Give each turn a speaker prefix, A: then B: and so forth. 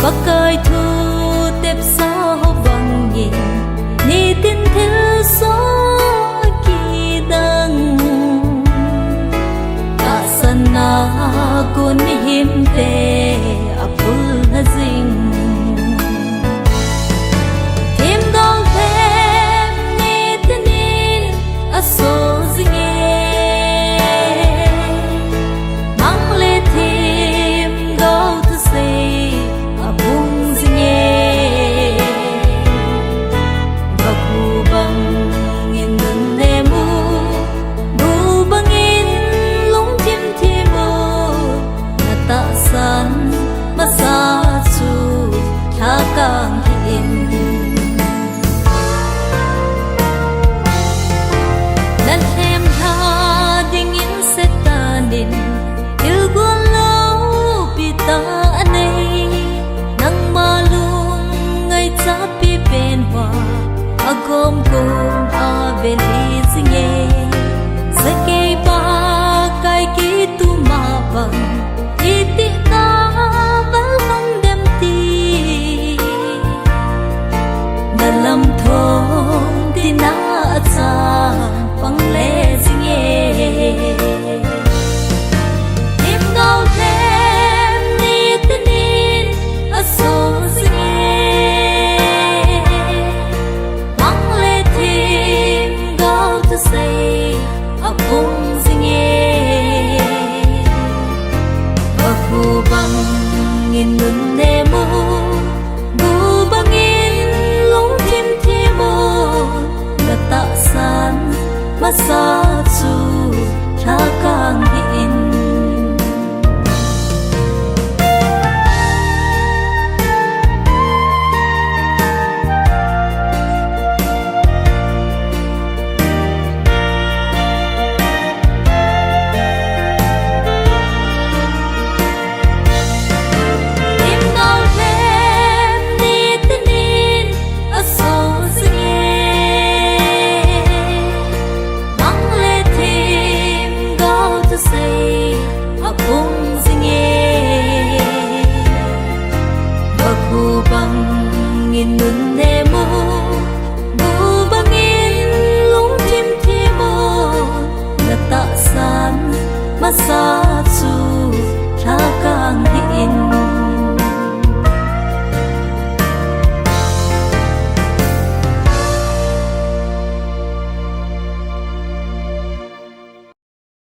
A: Bakay thu tep sa hobang yin ni tin thil so akidang asana kun himte apul hazing tim dong them ni tinin aso zinge mang le tim go to say kang hin nan hem tha ding in setanin il gon lo pita anei nang malung ngai cha pi pen wa agom kom a veli singe sake pa kai ki tu ma bang iti ta lam thong tina cha pang le singe im gao them ni tinin aso singe mang le tim gao to say apung singe aku bang in nun ne mo masa chu tha kang hin in nun ne mo bu bangin lung tim thi mo na ta san masa chu tha kang hin